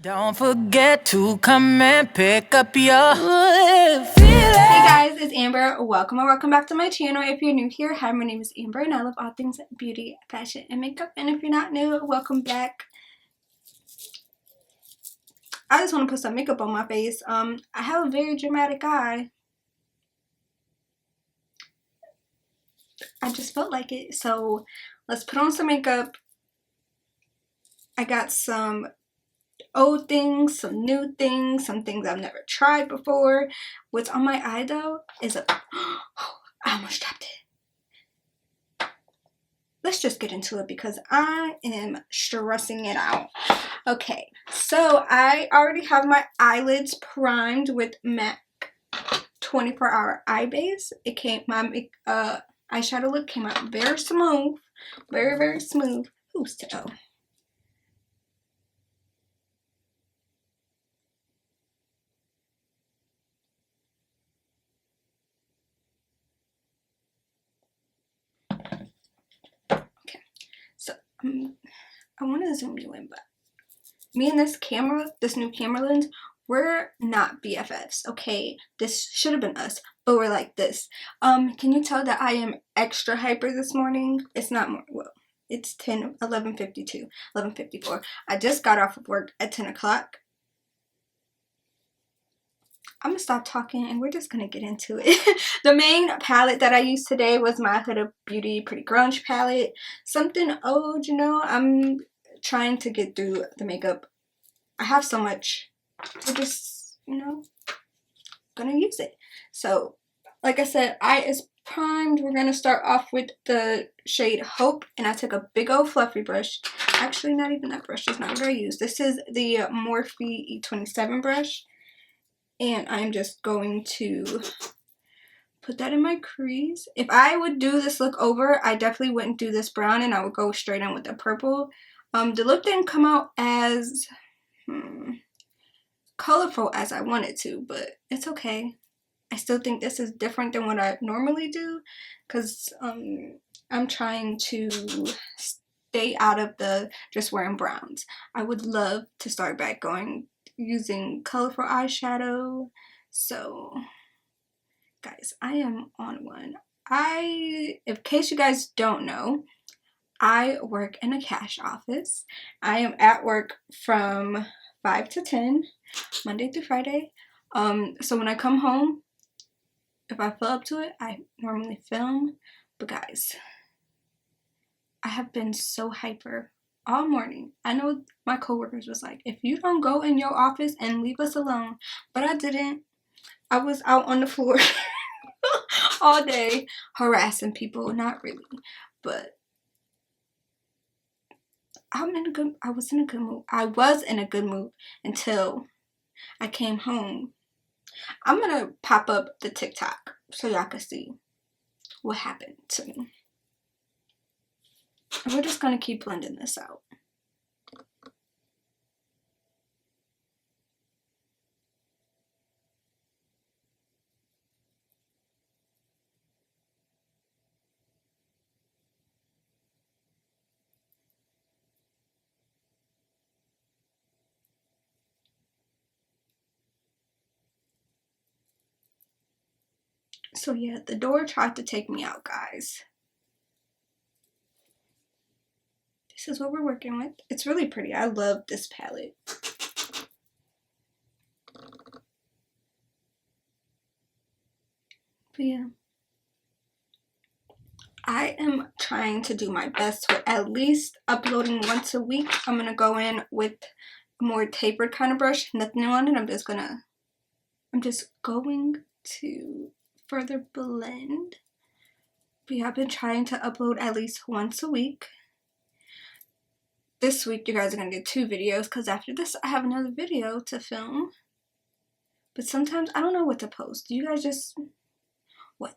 Don't forget to come and pick up your feelings. Hey guys, it's Amber. Welcome or welcome back to my channel. If you're new here, hi, my name is Amber and I love all things beauty, fashion, and makeup. And if you're not new, welcome back. I just want to put some makeup on my face. I have a very dramatic eye. I just felt like it. So let's put on some makeup. I got some old things, some new things, some things I've never tried before. What's on my eye though is a I almost dropped it. Let's just get into it because I am stressing it out. Okay, so I already have my eyelids primed with MAC 24-hour eye base. It came, my eyeshadow look came out very smooth, very smooth. Who's to know? I want to zoom you in, but me and this camera, this new camera lens, we're not BFFs, okay? This should have been us, but we're like this. Can you tell that I am extra hyper this morning? It's not more, well, it's 11:54. I just got off of work at 10 o'clock. I'm gonna stop talking and we're just gonna get into it. The main palette that I used today was my Huda Beauty Pretty Grunge palette. Something old, you know. I'm trying to get through the makeup. I have so much. We're just, you know, gonna use it. So, like I said, eye is primed. We're gonna start off with the shade Hope, and I took a big old fluffy brush. Actually, not even that brush. That's not what I use. This is the Morphe E27 brush. And I'm just going to put that in my crease. If I would do this look over, I definitely wouldn't do this brown and I would go straight in with the purple. The look didn't come out as colorful as I wanted to, but it's okay. I still think this is different than what I normally do because I'm trying to stay out of the just wearing browns. I would love to start back using colorful eyeshadow. So guys, I am on one. In case you guys don't know, I work in a cash office. I am at work from 5 to 10 Monday through Friday. So when I come home, if I feel up to it, I normally film. But guys, I have been so hyper all morning. I know my coworkers was like, if you don't go in your office and leave us alone. But I didn't. I was out on the floor all day harassing people. Not really, but I was in a good mood. I was in a good mood until I came home. I'm gonna pop up the TikTok so y'all can see what happened to me. And we're just gonna keep blending this out. So yeah, the door tried to take me out, guys. This is what we're working with. It's really pretty. I love this palette. But yeah, I am trying to do my best with at least uploading once a week. I'm gonna go in with a more tapered kind of brush, nothing on it. I'm just going to further blend. But yeah, I've been trying to upload at least once a week. This week you guys are gonna get 2 videos because after this I have another video to film. But sometimes I don't know what to post. Do you guys just what?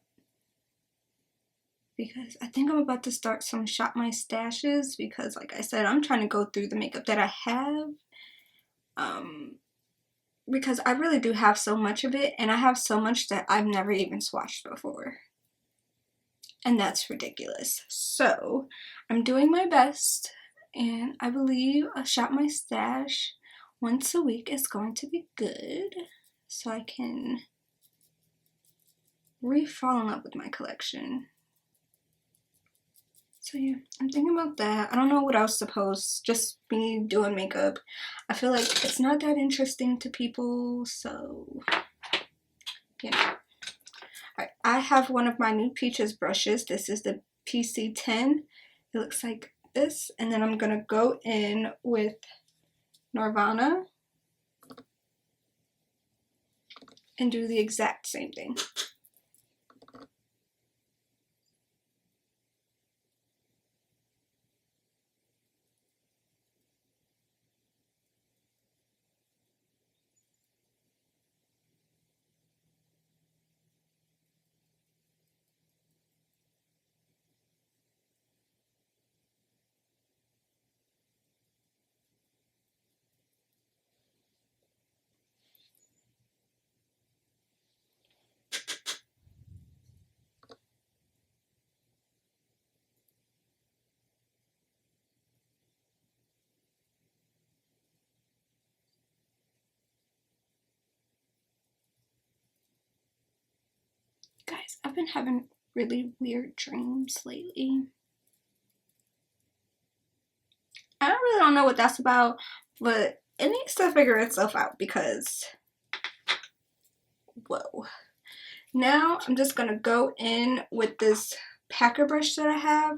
Because I think I'm about to start some Shop My Stashes because like I said, I'm trying to go through the makeup that I have. Because I really do have so much of it, and I have so much that I've never even swatched before. And that's ridiculous. So I'm doing my best, and I believe a Shop My Stash once a week is going to be good, so I can re-fall in love with my collection. So yeah, I'm thinking about that. I don't know what else to post, just me doing makeup. I feel like it's not that interesting to people, so yeah. Alright, I have one of my new Peaches brushes. This is the PC10. It looks like this, and then I'm gonna go in with Nirvana and do the exact same thing. Guys, I've been having really weird dreams lately. I really don't know what that's about, but it needs to figure itself out because, whoa. Now I'm just gonna go in with this packer brush that I have.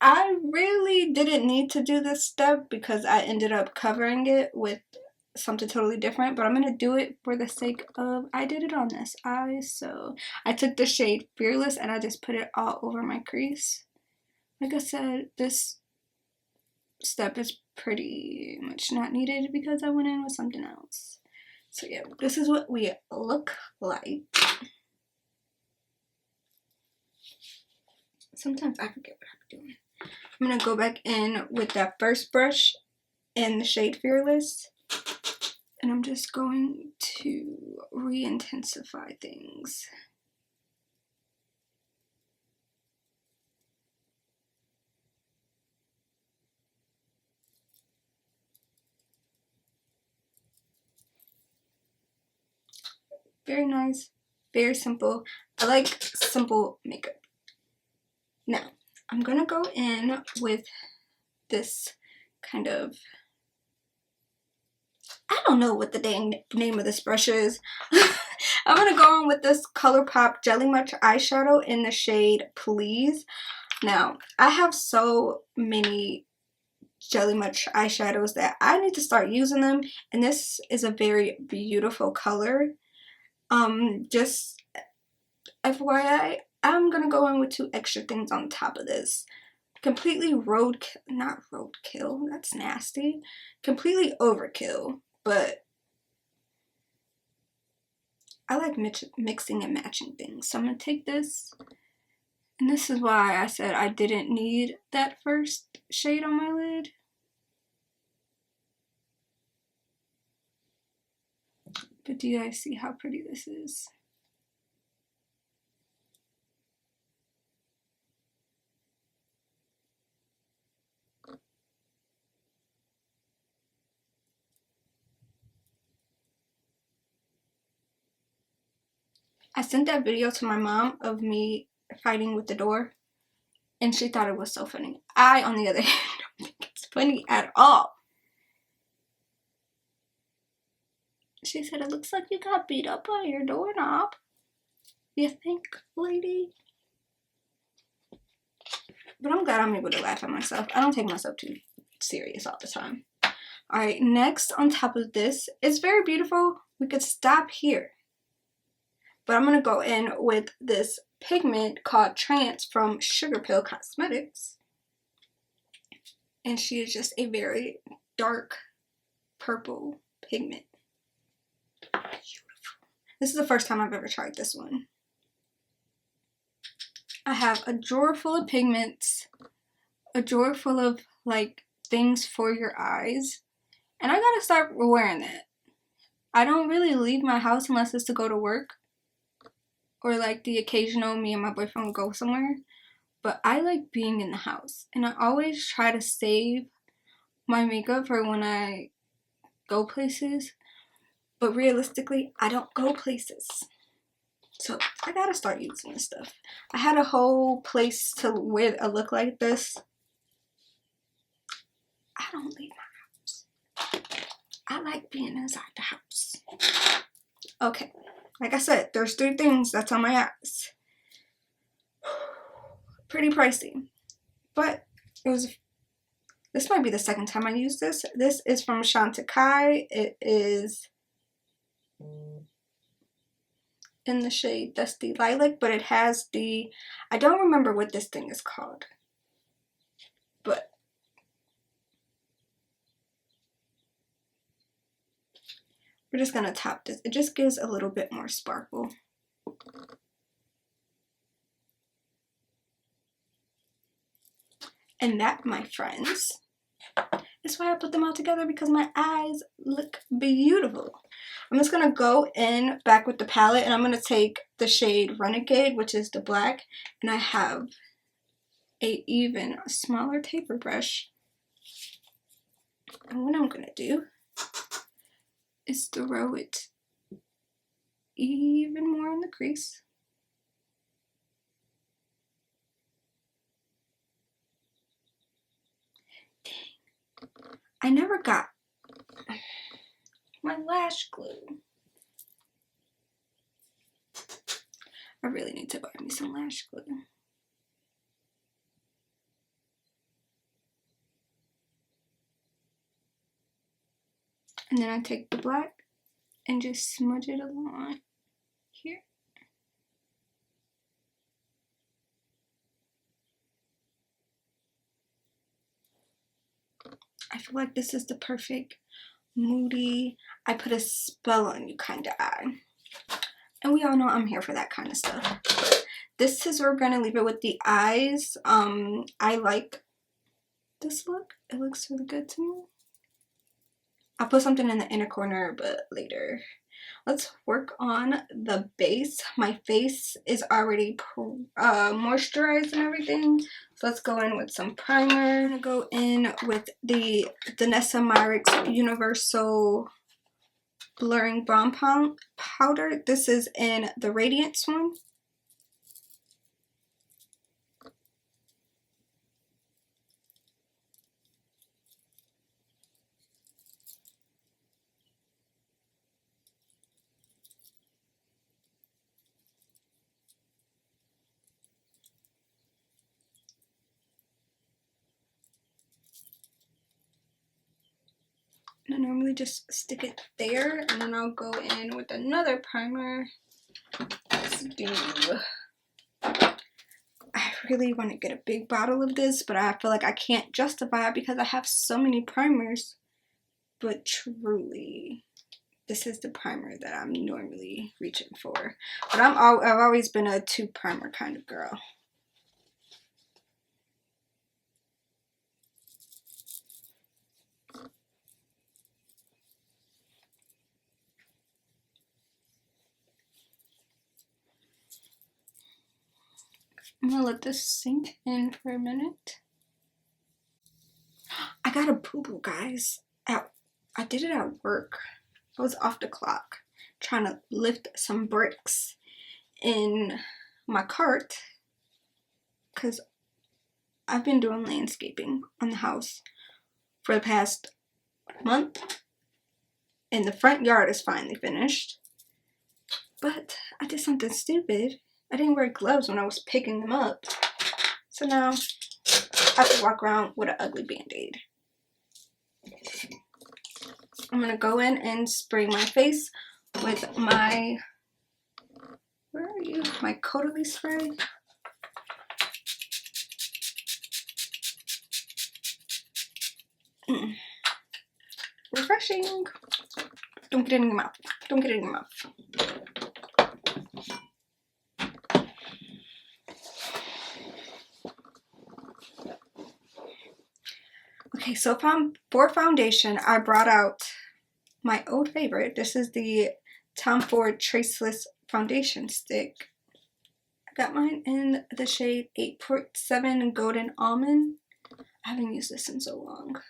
I really didn't need to do this step because I ended up covering it with something totally different, but I'm gonna do it for the sake of I did it on this eye. So I took the shade Fearless and I just put it all over my crease. Like I said, this step is pretty much not needed because I went in with something else. So yeah, this is what we look like. Sometimes I forget what I'm doing. I'm gonna go back in with that first brush in the shade Fearless, and I'm just going to re-intensify things. Very nice, very simple. I like simple makeup. Now, I'm gonna go in with this kind of, I don't know what the dang name of this brush is. I'm gonna go in with this ColourPop Jelly Much eyeshadow in the shade Please. Now, I have so many Jelly Much eyeshadows that I need to start using them, and this is a very beautiful color. Just FYI, I'm gonna go in with 2 extra things on top of this. Completely not roadkill, that's nasty. Completely overkill, but I like mixing and matching things. So I'm gonna take this, and this is why I said I didn't need that first shade on my lid. But do you guys see how pretty this is? I sent that video to my mom of me fighting with the door, and she thought it was so funny. I, on the other hand, don't think it's funny at all. She said, it looks like you got beat up by your doorknob. You think, lady? But I'm glad I'm able to laugh at myself. I don't take myself too serious all the time. Alright, next on top of this, it's very beautiful. We could stop here. But I'm going to go in with this pigment called Trance from Sugar Pill Cosmetics. And she is just a very dark purple pigment. Beautiful. This is the first time I've ever tried this one. I have a drawer full of pigments, a drawer full of like things for your eyes, and I gotta start wearing that. I don't really leave my house unless it's to go to work or like the occasional me and my boyfriend will go somewhere, but I like being in the house, and I always try to save my makeup for when I go places, but realistically, I don't go places. So I gotta start using this stuff. I had a whole place to wear a look like this. I don't leave my house. I like being inside the house. Okay, like I said, there's 3 things that's on my eyes. Pretty pricey, but it was. This might be the second time I used this. This is from Chantecaille. It is in the shade Dusty Lilac, but it has the, I don't remember what this thing is called, but we're just gonna top this. It just gives a little bit more sparkle. And that, my friends, is why I put them all together, because my eyes look beautiful. I'm just gonna go in back with the palette, and I'm gonna take the shade Renegade, which is the black, and I have a even smaller taper brush. And what I'm gonna do is throw it even more in the crease. I never got my lash glue. I really need to buy me some lash glue. And then I take the black and just smudge it along here. I feel like this is the perfect moody, I put a spell on you kind of eye. And we all know I'm here for that kind of stuff. This is where we're going to leave it with the eyes. I like this look. It looks really good to me. I'll put something in the inner corner, but later. Let's work on the base. My face is already moisturized and everything. So let's go in with some primer. I'm going to go in with the Danessa Myricks Universal Blurring Brown Powder. This is in the Radiance one. And I normally just stick it there, and then I'll go in with another primer. Let's do, I really want to get a big bottle of this, but I feel like I can't justify it because I have so many primers. But truly, this is the primer that I'm normally reaching for. But I've always been a 2 primer kind of girl. I'm gonna let this sink in for a minute. I got a boo-boo, guys. I did it at work. I was off the clock trying to lift some bricks in my cart because I've been doing landscaping on the house for the past month, and the front yard is finally finished. But I did something stupid. I didn't wear gloves when I was picking them up. So now I have to walk around with an ugly band-aid. I'm going to go in and spray my face with my, where are you? My Caudalie spray. Refreshing. Don't get it in your mouth. Don't get it in your mouth. Okay, so for foundation, I brought out my old favorite. This is the Tom Ford Traceless Foundation Stick. I got mine in the shade 8.7 Golden Almond. I haven't used this in so long.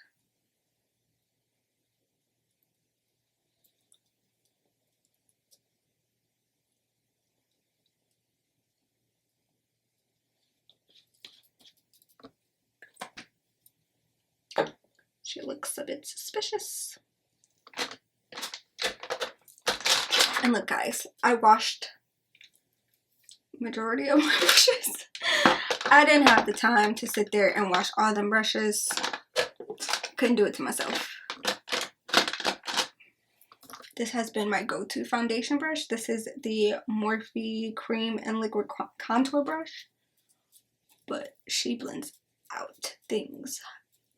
She looks a bit suspicious. And look guys, I washed majority of my brushes. I didn't have the time to sit there and wash all them brushes. Couldn't do it to myself. This has been my go-to foundation brush. This is the Morphe Cream and Liquid Contour Brush. But she blends out things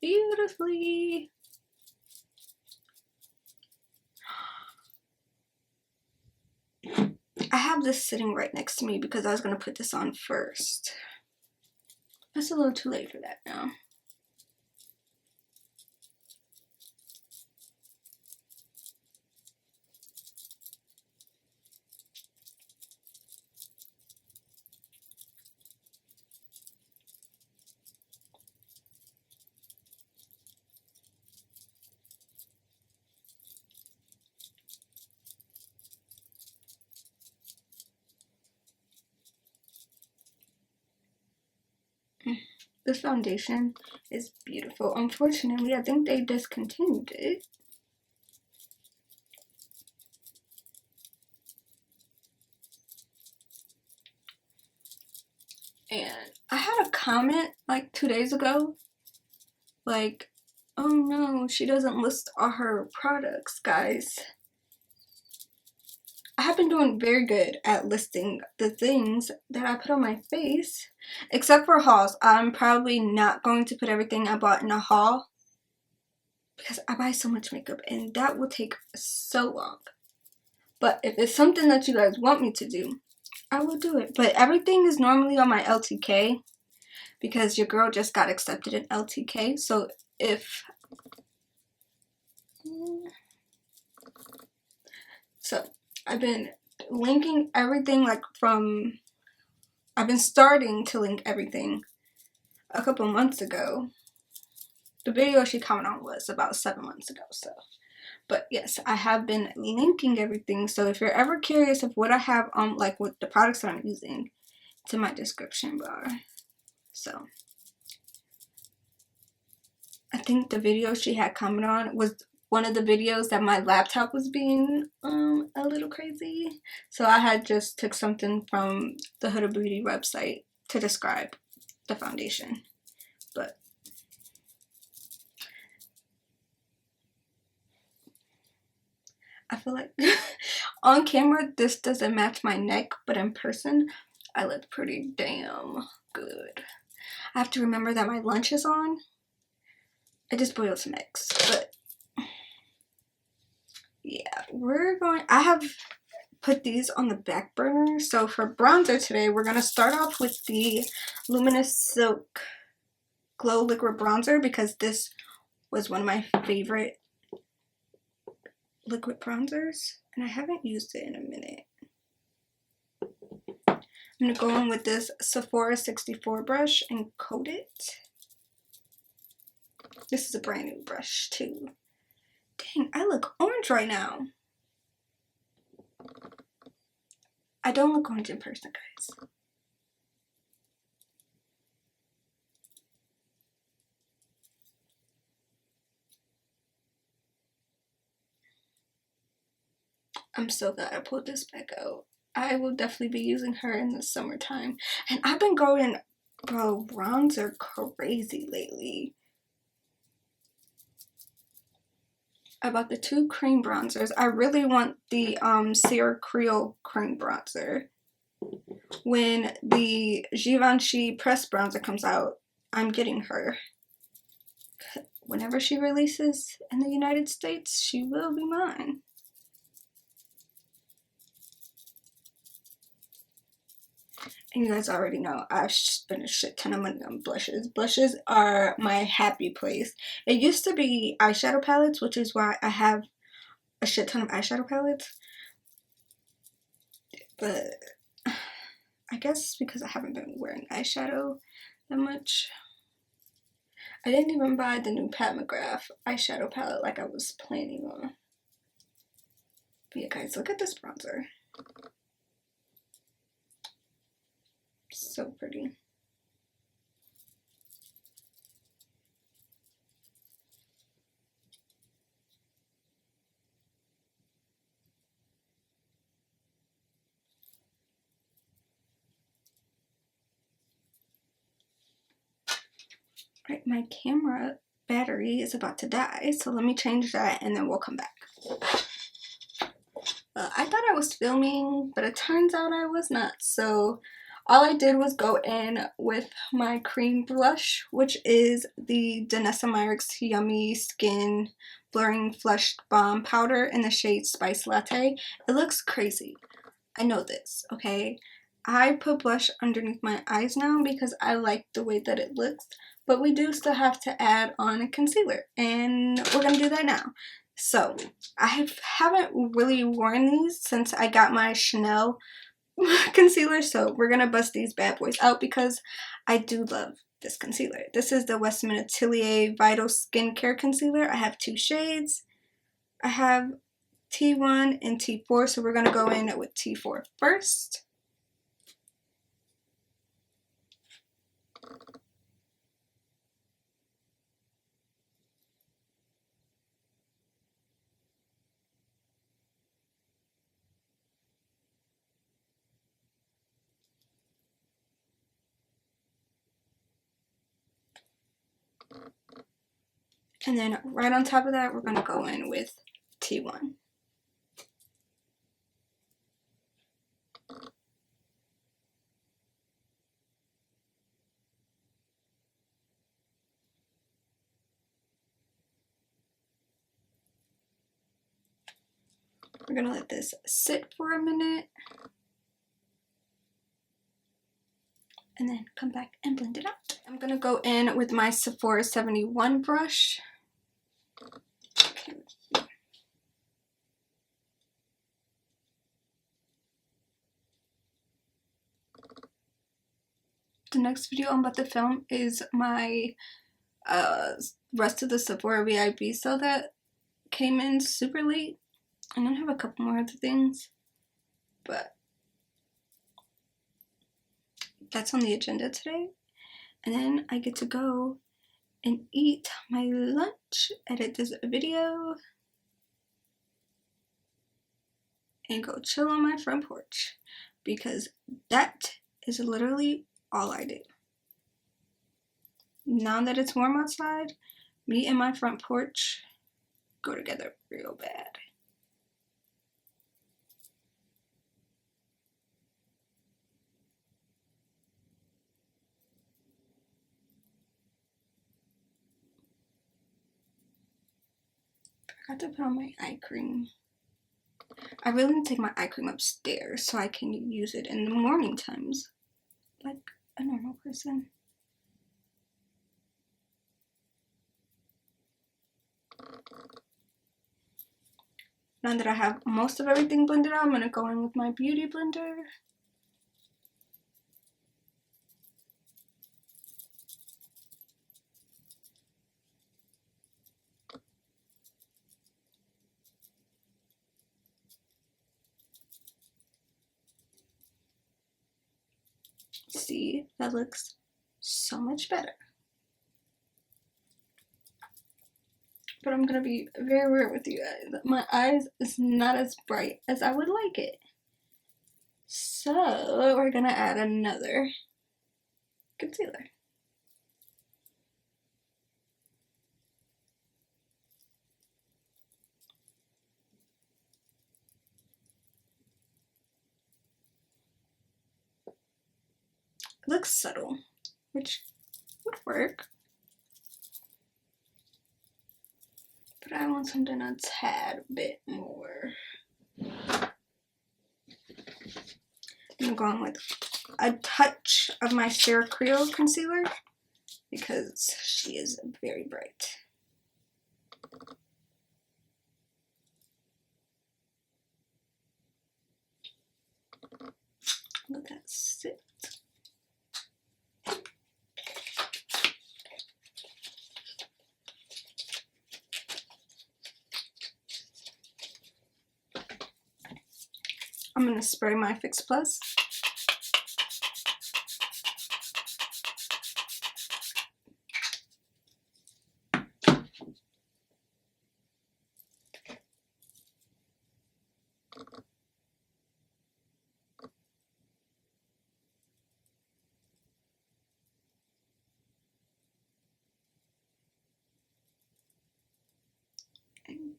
beautifully. I have this sitting right next to me because I was going to put this on first. It's a little too late for that now. This foundation is beautiful. Unfortunately, I think they discontinued it. And I had a comment like 2 days ago, like, oh no, she doesn't list all her products, guys. I have been doing very good at listing the things that I put on my face, except for hauls. I'm probably not going to put everything I bought in a haul because I buy so much makeup and that will take so long. But if it's something that you guys want me to do, I will do it. But everything is normally on my LTK because your girl just got accepted in LTK. So if... I've been linking everything like from... I've been starting to link everything a couple months ago. The video she commented on was about 7 months ago, so... But yes, I have been linking everything. So if you're ever curious of what I have on, like with the products that I'm using, it's in my description bar. So I think the video she had commented on was one of the videos that my laptop was being a little crazy. So I had just took something from the Huda Beauty website to describe the foundation. But I feel like on camera this doesn't match my neck, but in person I look pretty damn good. I have to remember that my lunch is on. I just boiled some eggs, but yeah, I have put these on the back burner. So for bronzer today, we're gonna start off with the Luminous Silk Glow Liquid Bronzer because this was one of my favorite liquid bronzers and I haven't used it in a minute. I'm gonna go in with this Sephora 64 brush and coat it. This is a brand new brush too. Dang, I look orange right now. I don't look orange in person, guys. I'm so glad I pulled this back out. I will definitely be using her in the summertime. And I've been going, bro, bronzer crazy lately. I bought the 2 cream bronzers. I really want the Sierra Creole cream bronzer. When the Givenchy press bronzer comes out, I'm getting her. Whenever she releases in the United States, she will be mine. And you guys already know I've spent a shit ton of money on blushes. Blushes are my happy place. It used to be eyeshadow palettes, which is why I have a shit ton of eyeshadow palettes. But I guess because I haven't been wearing eyeshadow that much. I didn't even buy the new Pat McGrath eyeshadow palette like I was planning on. But yeah, guys, look at this bronzer. So pretty. Right, my camera battery is about to die, so let me change that and then we'll come back. I thought I was filming, but it turns out I was not. So all I did was go in with my cream blush, which is the Danessa Myricks Yummy Skin Blurring Flush Balm Powder in the shade Spice Latte. It looks crazy. I know this, okay? I put blush underneath my eyes now because I like the way that it looks, but we do still have to add on a concealer, and we're gonna do that now. So I haven't really worn these since I got my Chanel concealer, so we're gonna bust these bad boys out because I do love this concealer. This is the Westman Atelier Vital Skincare Concealer. I have two shades. I have T1 and T4, so we're gonna go in with T4 first. And then right on top of that, we're gonna go in with T1. We're gonna let this sit for a minute and then come back and blend it out. I'm gonna go in with my Sephora 71 brush. The next video I'm about to film is my rest of the Sephora VIP sale that came in super late. I'm gonna have a couple more other things, but that's on the agenda today. And then I get to go and eat my lunch, edit this video, and go chill on my front porch, because that is literally all I do. Now that it's warm outside, me and my front porch go together real bad. I forgot to put on my eye cream. I really need to take my eye cream upstairs so I can use it in the morning times like a normal person. Now that I have most of everything blended out, I'm going to go in with my beauty blender. See, that looks so much better. But I'm gonna be very real with you guys. My eyes is not as bright as I would like it. So we're gonna add another concealer. It looks subtle, which would work. But I want something a tad bit more. I'm going with a touch of my Sarah Creole concealer because she is very bright. Let that sit. I'm going to spray my Fix Plus.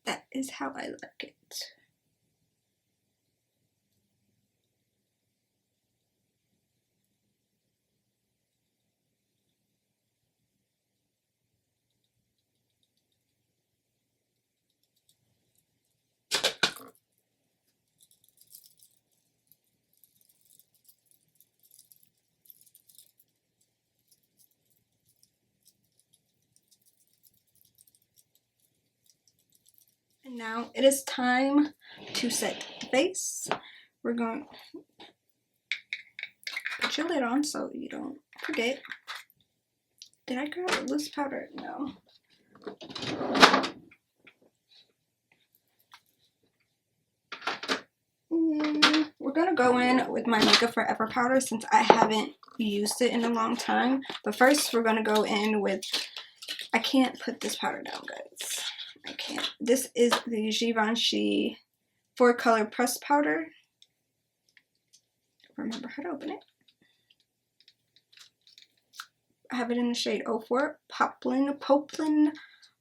That is how I like it. And now it is time to set the face. We're going to put your lid on so you don't forget. Did I grab a loose powder? No. We're gonna go in with my Makeup Forever powder since I haven't used it in a long time. But first we're gonna go in with, I can't put this powder down, guys. I can't. This is the Givenchy 4-color press powder. Remember how to open it. I have it in the shade 04, Poplin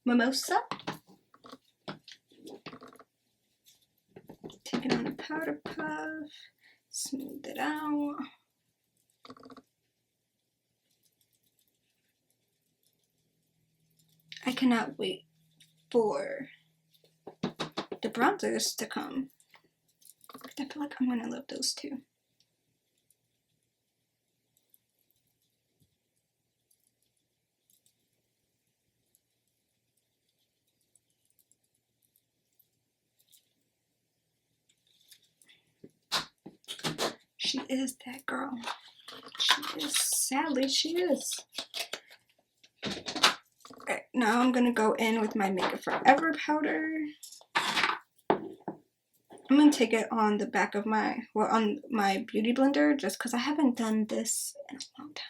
Mimosa. Take it on the powder puff, smooth it out. I cannot wait for the bronzers to come. I feel like I'm gonna love those too. She is that girl. She is. Sadly, she is. Alright, now I'm gonna go in with my Makeup Forever powder. I'm gonna take it on the back of my, well, on my beauty blender, just because I haven't done this in a long time.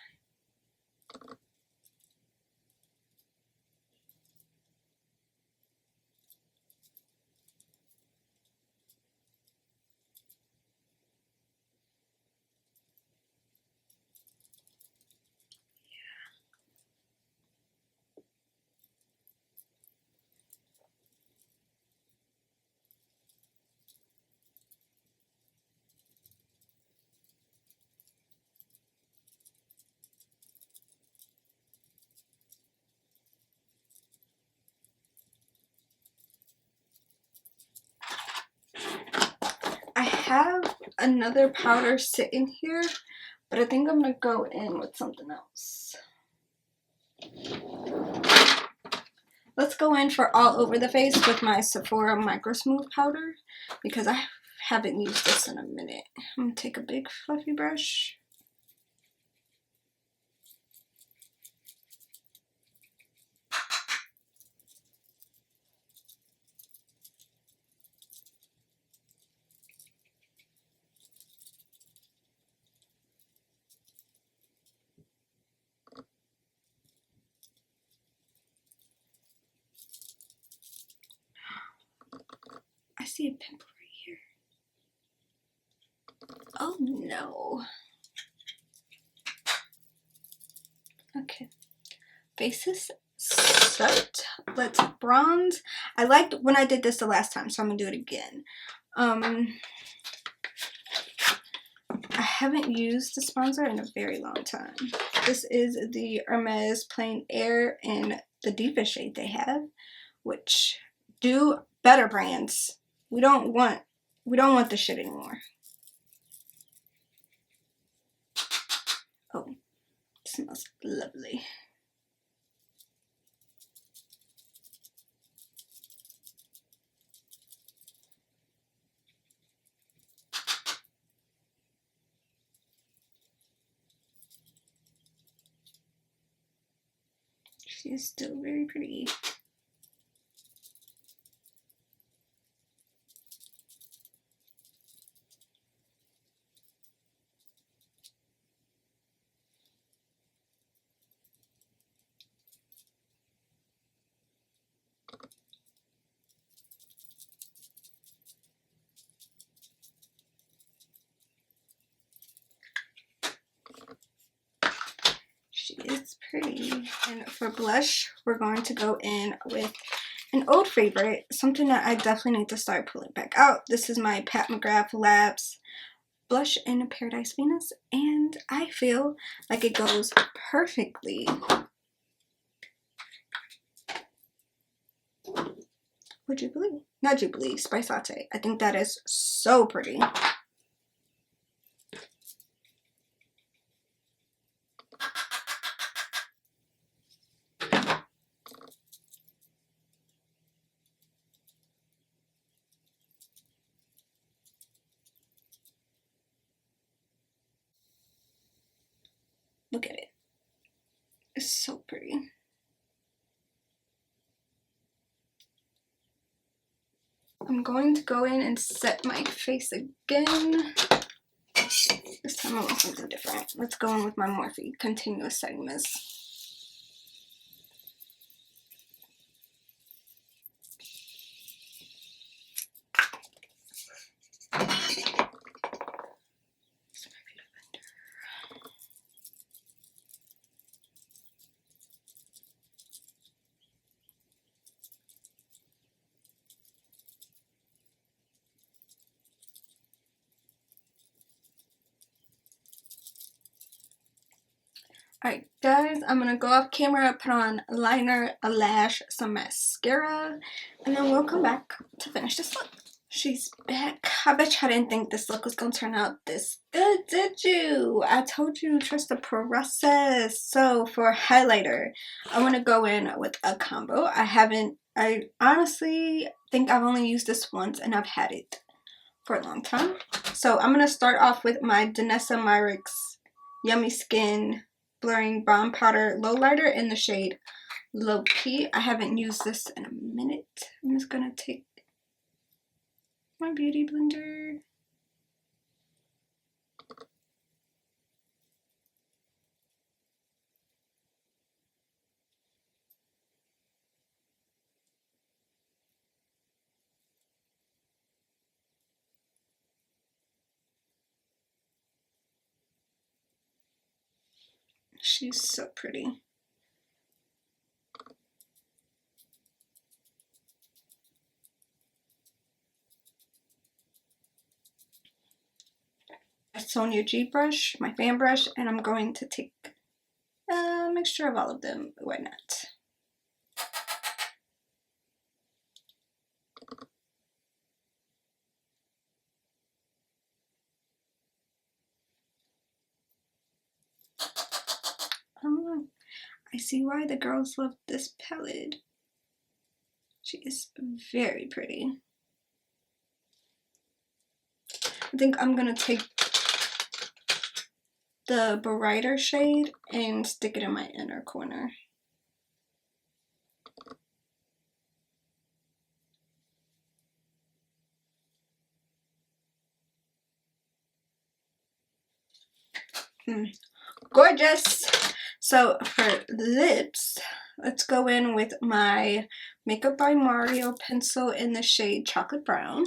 I have another powder sitting here, but I think I'm gonna go in with something else. Let's go in for all over the face with my Sephora Micro Smooth powder because I haven't used this in a minute. I'm gonna take a big fluffy brush. I see a pimple right here. Oh no. Okay. Face is set. Let's bronze. I liked when I did this the last time, so I'm gonna do it again. I haven't used this bronzer in a very long time. This is the Hermes Plain Air in the deepest shade they have, which do better brands. We don't want this shit anymore. Oh, it smells lovely. She is still very pretty. She is pretty. And for blush, we're going to go in with an old favorite, something that I definitely need to start pulling back out. This is my Pat McGrath Labs blush in Paradise Venus, and I feel like it goes perfectly with Jubilee. Not Jubilee, Spice Latte. I think that is so pretty. Look at it. It's so pretty. I'm going to go in and set my face again. This time I want something different. Let's go in with my Morphe Continuous Setting Mist. Alright guys, I'm gonna go off camera, put on a liner, a lash, some mascara, and then we'll come back to finish this look. She's back. I bet you I didn't think this look was gonna turn out this good, did you? I told you, trust the process. So for highlighter, I want to go in with a combo. I honestly think I've only used this once and I've had it for a long time. So I'm gonna start off with my Danessa Myricks Yummy Skin Blurring Brown Powder Low Lighter in the shade Low Key. I haven't used this in a minute. I'm just gonna take my beauty blender. She's so pretty. Sonia G brush, my fan brush, and I'm going to take a mixture of all of them. Why not? Oh, I see why the girls love this palette. She is very pretty. I think I'm gonna take the brighter shade and stick it in my inner corner. Gorgeous! So for lips, let's go in with my Makeup by Mario pencil in the shade Chocolate Brown.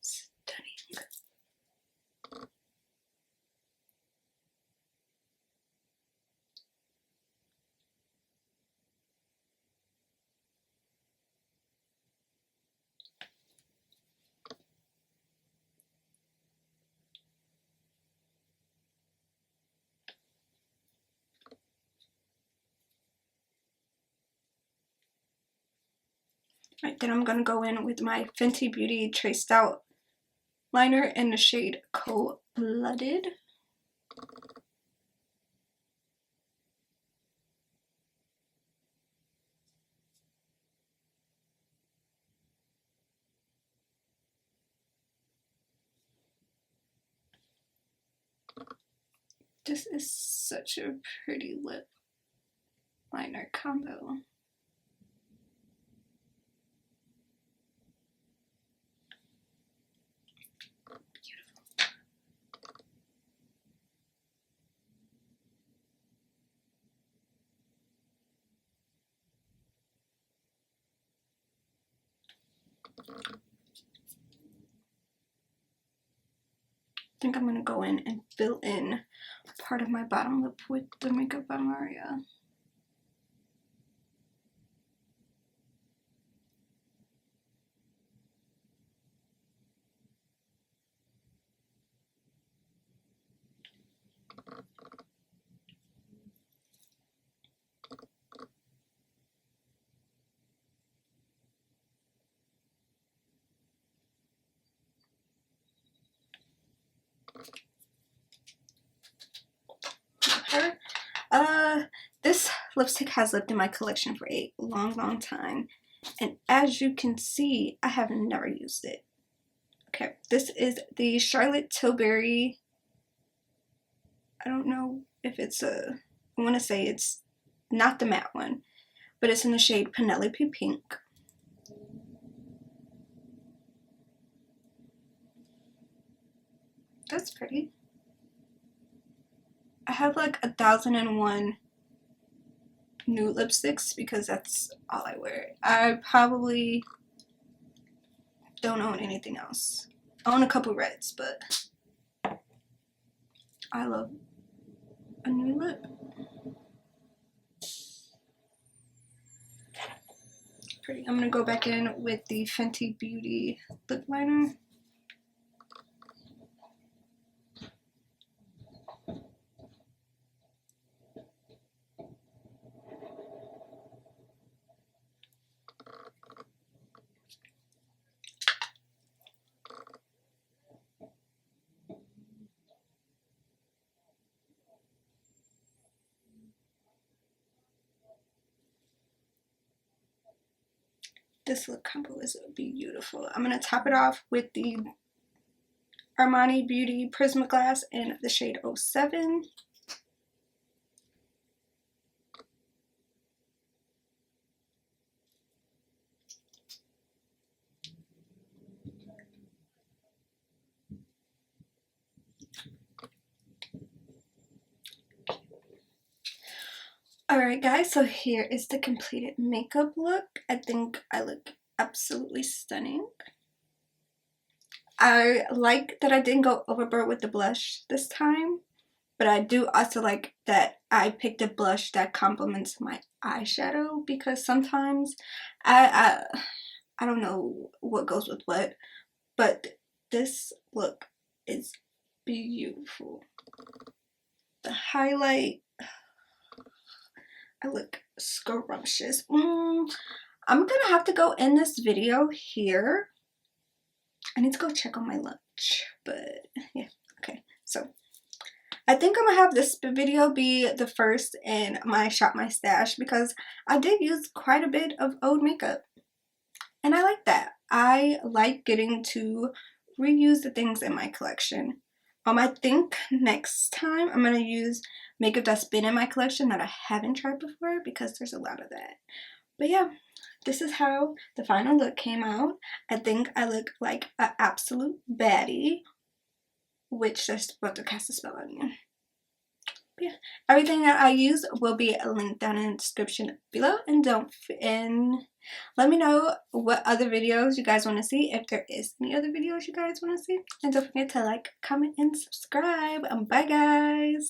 Stunning. Alright, then I'm gonna go in with my Fenty Beauty Traced Out liner in the shade Cold Blooded. This is such a pretty lip. liner combo. I think I'm going to go in and fill in part of my bottom lip with the Makeup by Maria. This lipstick has lived in my collection for a long time, and as you can see, I have never used it. Okay, this is the Charlotte Tilbury. I don't know if it's I want to say it's not the matte one, but it's in the shade Penelope Pink. That's pretty. I have like 1,001 nude lipsticks because that's all I wear. I probably don't own anything else. I own a couple reds, but I love a nude lip. Pretty. I'm gonna go back in with the Fenty Beauty lip liner. This lip combo is beautiful. I'm going to top it off with the Armani Beauty Prismaglass in the shade 07. Alright guys, so here is the completed makeup look. I think I look absolutely stunning. I like that I didn't go overboard with the blush this time, but I do also like that I picked a blush that complements my eyeshadow, because sometimes I don't know what goes with what, but this look is beautiful. The highlight, I look scrumptious. I'm gonna have to go end this video here. I need to go check on my lunch, but yeah, okay. So I think I'm gonna have this video be the first in my Shop My Stash, because I did use quite a bit of old makeup, and I like that. I like getting to reuse the things in my collection. I think next time I'm gonna use makeup that's been in my collection that I haven't tried before, because there's a lot of that. But yeah, this is how the final look came out. I think I look like an absolute baddie, which just about to cast a spell on you. But yeah, everything that I use will be linked down in the description below, and let me know what other videos you guys want to see, if there is any other videos you guys want to see, and don't forget to like, comment, and subscribe. Bye guys.